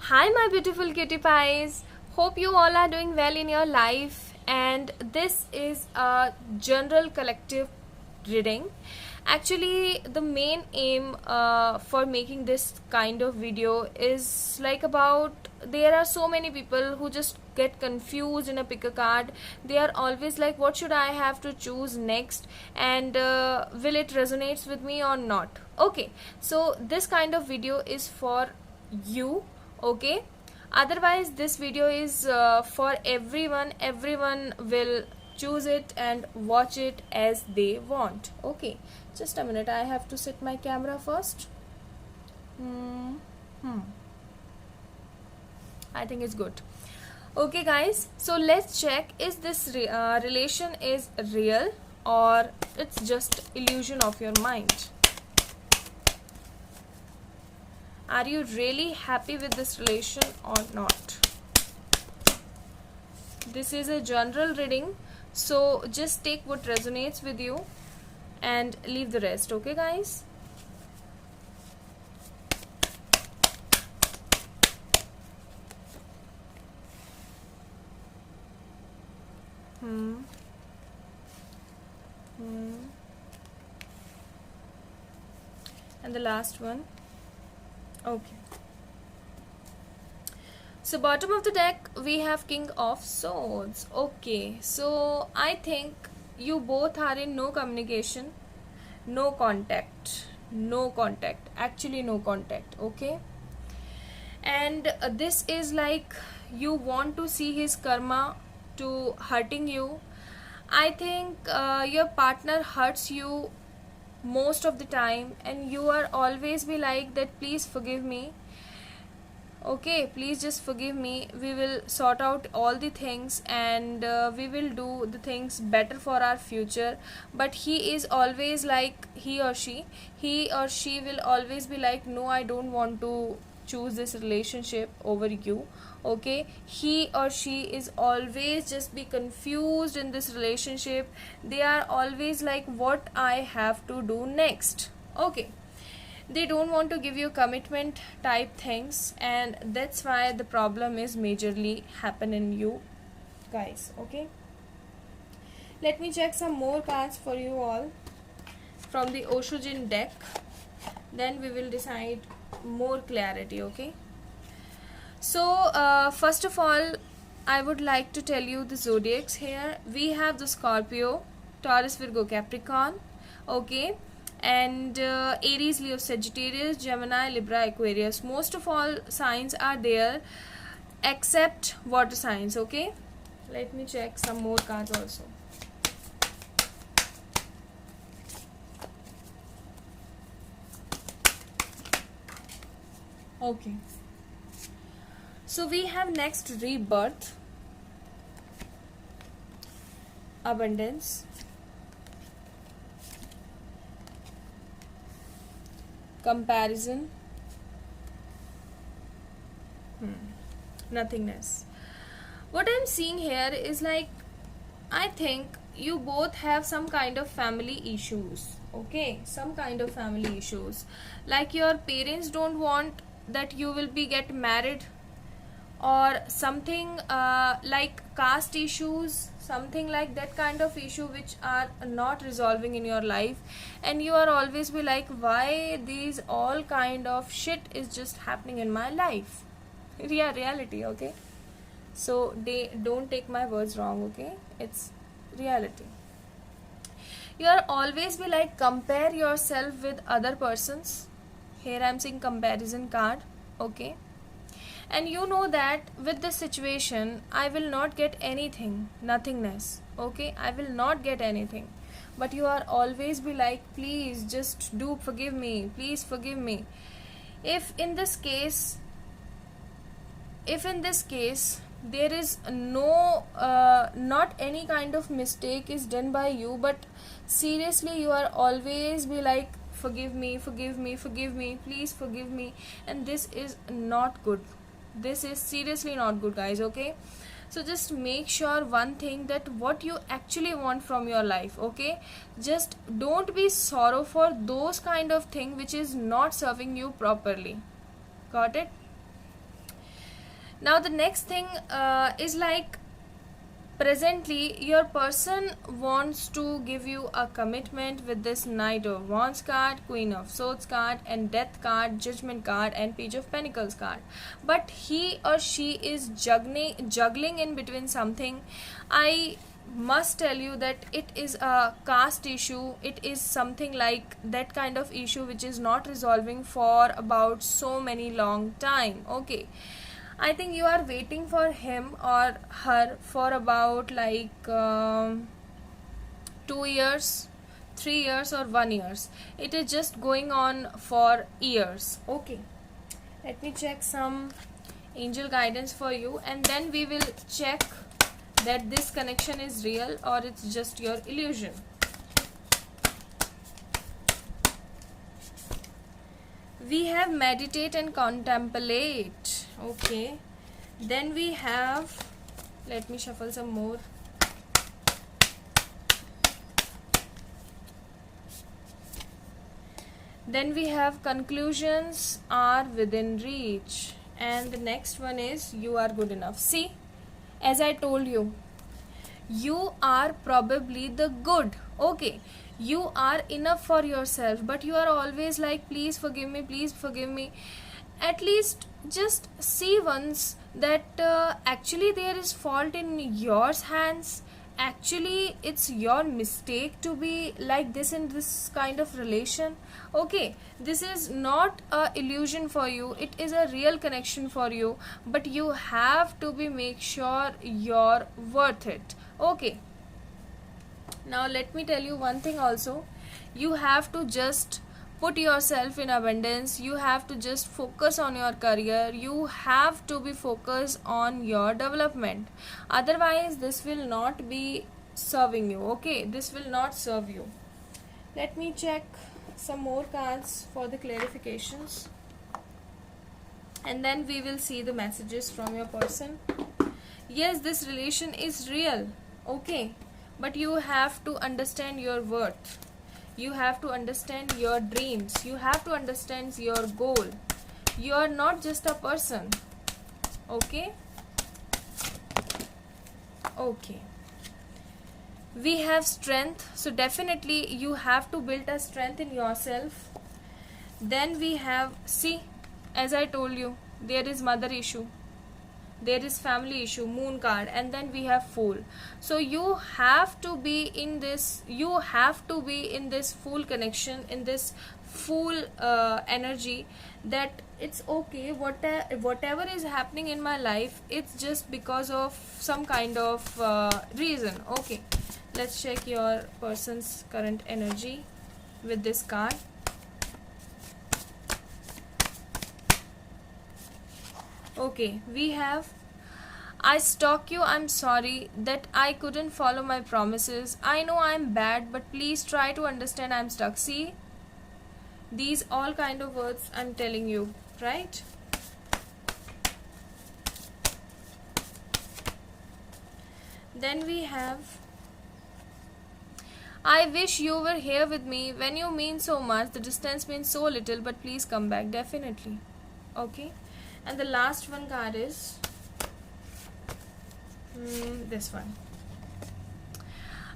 Hi, my beautiful cutie pies. Hope you all are doing well in your life. And this is a general collective reading. Actually, the main aim for making this kind of video is like about there are so many people who just get confused in a pick a card. They are always like, what should I have to choose next, and will it resonates with me or not? Okay, so this kind of video is for you. Okay, otherwise this video is for everyone will choose it and watch it as they want. Okay, just a minute, I have to set my camera first. I think it's good. Okay guys, so let's check, is this relation is real or it's just illusion of your mind? Are you really happy with this relation or not? This is a general reading, so just take what resonates with you and leave the rest. Okay guys? And the last one. Okay, so bottom of the deck we have King of Swords. Okay, so I think you both are in no communication, no contact, actually no contact. Okay, and this is like you want to see his karma to hurting you. I think your partner hurts you most of the time, and you are always be like that, please forgive me. Okay, please just forgive me, we will sort out all the things, and we will do the things better for our future. But he is always like, he or she will always be like, no, I don't want to choose this relationship over you. Okay, he or she is always just be confused in this relationship. They are always like, what I have to do next. Okay, they don't want to give you commitment type things, and that's why the problem is majorly happen in you guys. Okay, let me check some more cards for you all from the Oshojin deck, then we will decide more clarity. Okay, so first of all, I would like to tell you the zodiacs here. We have the Scorpio, Taurus, Virgo, Capricorn. Okay, and Aries, Leo, Sagittarius, Gemini, Libra, Aquarius. Most of all signs are there except water signs. Okay, let me check some more cards also. Okay, so we have next rebirth, abundance, comparison, nothingness. What I'm seeing here is like, I think you both have some kind of family issues. Okay, some kind of family issues, like your parents don't want that you will be get married, or something like caste issues, something like that kind of issue which are not resolving in your life, and you are always be like, why these all kind of shit is just happening in my life. Yeah, reality. Okay, so they don't take my words wrong. Okay, it's reality. You are always be like, compare yourself with other persons. Here I'm seeing comparison card. Okay, and you know that with this situation I will not get anything, nothingness. Okay, I will not get anything, but you are always be like, please just do forgive me, please forgive me. If in this case there is no not any kind of mistake is done by you, but seriously you are always be like, forgive me, forgive me, forgive me, please forgive me, and this is not good. This is seriously not good, guys. Okay, so just make sure one thing, that what you actually want from your life. Okay, just don't be sorrow for those kind of thing which is not serving you properly. Got it? Now the next thing is like, presently your person wants to give you a commitment with this Knight of Wands card, Queen of Swords card, and Death card, Judgment card, and Page of Pentacles card, but he or she is juggling in between something. I must tell you that it is a caste issue. It is something like that kind of issue which is not resolving for about so many long time. Okay, I think you are waiting for him or her for about like 2 years, 3 years, or 1 years. It is just going on for years. Okay, let me check some angel guidance for you, and then we will check that this connection is real or it's just your illusion. We have meditate and contemplate. Okay, then we have, let me shuffle some more. Then we have conclusions are within reach, and the next one is you are good enough. See, as I told you, you are probably the good. Okay, you are enough for yourself, but you are always like, please forgive me, please forgive me. At least just see once that actually there is fault in your hands. Actually it's your mistake to be like this in this kind of relation. Okay, this is not a illusion for you, it is a real connection for you, but you have to be make sure you're worth it. Okay, now let me tell you one thing also. You have to just put yourself in abundance. You have to just focus on your career. You have to be focused on your development. Otherwise this will not be serving you. Okay, this will not serve you. Let me check some more cards for the clarifications, and then we will see the messages from your person. Yes, this relation is real. Okay, but you have to understand your worth. You have to understand your dreams. You have to understand your goal. You are not just a person. Okay? Okay. We have strength. So definitely you have to build a strength in yourself. Then we have, see, as I told you, there is mother issue. There is family issue, moon card, and then we have fool. So you have to be in this, you have to be in this full connection, in this full energy, that it's okay, whatever is happening in my life, it's just because of some kind of reason. Okay, let's check your person's current energy with this card. Okay, we have, I stalk you, I'm sorry that I couldn't follow my promises. I know I'm bad, but please try to understand I'm stuck. See, these all kind of words I'm telling you, right? Then we have, I wish you were here with me. When you mean so much, the distance means so little, but please come back. Definitely. Okay. And the last one card is this one.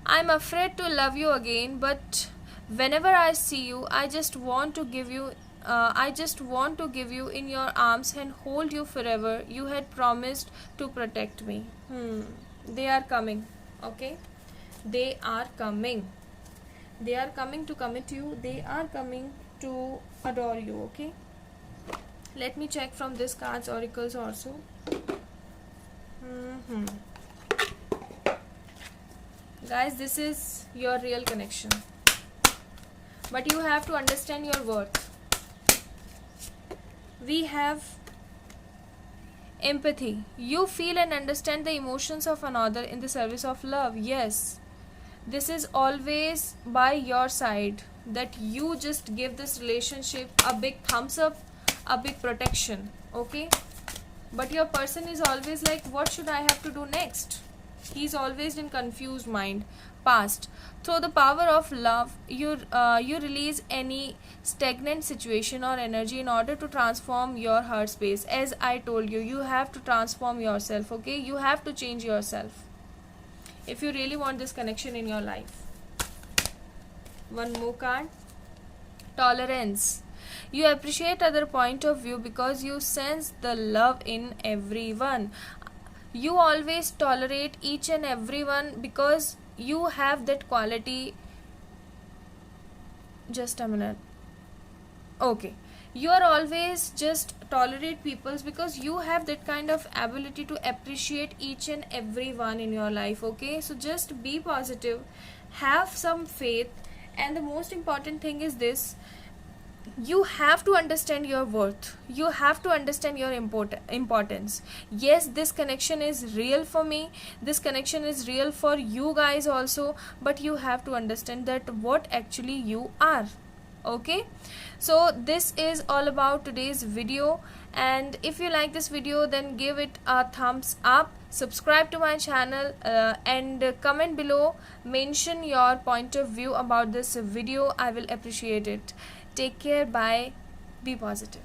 I'm afraid to love you again, but whenever I see you, I just want to give you in your arms and hold you forever. You had promised to protect me. They are coming. Okay, they are coming. They are coming to commit you. They are coming to adore you. Okay, let me check from this cards oracles also. Guys, this is your real connection, but you have to understand your worth. We have empathy. You feel and understand the emotions of another in the service of love. Yes, this is always by your side, that you just give this relationship a big thumbs up, a big protection. Okay, but your person is always like, what should I have to do next? He's always in confused mind. past. Through the power of love, you release any stagnant situation or energy in order to transform your heart space. As I told you, you have to transform yourself, okay? You have to change yourself if you really want this connection in your life. One more card. Tolerance. You appreciate other point of view because you sense the love in everyone. You always tolerate each and everyone because you have that quality. Just a minute. Okay, you are always just tolerate peoples because you have that kind of ability to appreciate each and everyone in your life. Okay, so just be positive, have some faith, and the most important thing is this: you have to understand your worth, you have to understand your importance. Yes, this connection is real for me, this connection is real for you guys also, but you have to understand that what actually you are. Okay, so this is all about today's video, and if you like this video, then give it a thumbs up, subscribe to my channel, and comment below, mention your point of view about this video. I will appreciate it. Take care, bye, be positive.